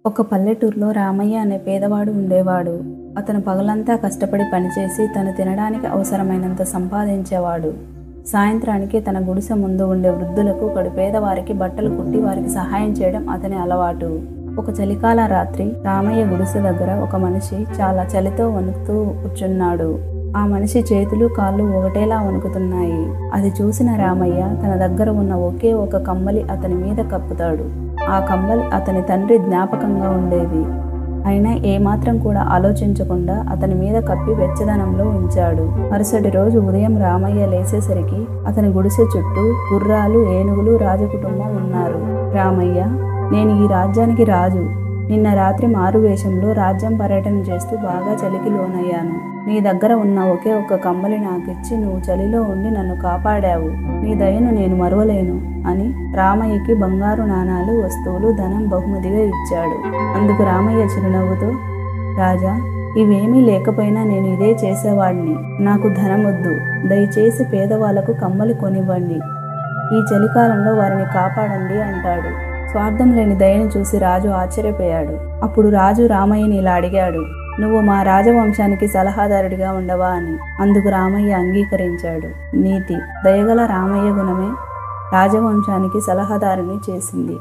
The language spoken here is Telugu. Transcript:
ఒక పల్లెటూరులో రామయ్య అనే పేదవాడు ఉండేవాడు. అతను పగలంతా కష్టపడి పనిచేసి తను తినడానికి అవసరమైనంత సంపాదించేవాడు. సాయంత్రానికి తన గుడిసె ముందు ఉండే వృద్ధులకు, కడుపేదవారికి బట్టలు కుట్టి వారికి సహాయం చేయడం అతని అలవాటు. ఒక చలికాల రాత్రి రామయ్య గుడిసె దగ్గర ఒక మనిషి చాలా చలితో వణుకుతూ కూర్చున్నాడు. ఆ మనిషి చేతులు కాళ్ళు ఒకటేలా వణుకుతున్నాయి. అది చూసిన రామయ్య తన దగ్గర ఉన్న ఒకే ఒక కమ్మలి అతని మీద కప్పుతాడు. ఆ కమ్మలి అతని తండ్రి జ్ఞాపకంగా ఉండేది. అయినా ఏమాత్రం కూడా ఆలోచించకుండా అతని మీద కప్పి వెచ్చదనంలో ఉంచాడు. మరుసటి రోజు ఉదయం రామయ్య లేచేసరికి అతని గుడిసె చుట్టూ గుర్రాలు, ఏనుగులు, రాజకుటుంబం ఉన్నారు. రామయ్య, నేను ఈ రాజ్యానికి రాజు. నిన్న రాత్రి మారువేషంలో రాజ్యం పర్యటన చేస్తూ బాగా చలికి లోనయ్యాను. నీ దగ్గర ఉన్న ఒకే ఒక్క కమ్మలి నాకిచ్చి నువ్వు చలిలో ఉండి నన్ను కాపాడావు. నీ దయను నేను మరువలేను అని రామయ్యకి బంగారు నాణాలు, వస్తువులు, ధనం బహుమతిగా ఇచ్చాడు. అందుకు రామయ్య చిరునవ్వుతో, రాజా, ఇవేమీ లేకపోయినా నేను ఇదే చేసేవాడిని. నాకు ధనం వద్దు. దయచేసి పేదవాళ్లకు కమ్మలి కొనివ్వండి. ఈ చలికాలంలో వారిని కాపాడండి అంటాడు. స్వార్థం లేని దయను చూసి రాజు ఆశ్చర్యపోయాడు. అప్పుడు రాజు రామయ్యని ఇలా అడిగాడు, నువ్వు మా రాజవంశానికి సలహాదారుడిగా ఉండవా అని. అందుకు రామయ్య అంగీకరించాడు. నీతి, దయగల రామయ్య గుణమే రాజవంశానికి సలహాదారుని చేసింది.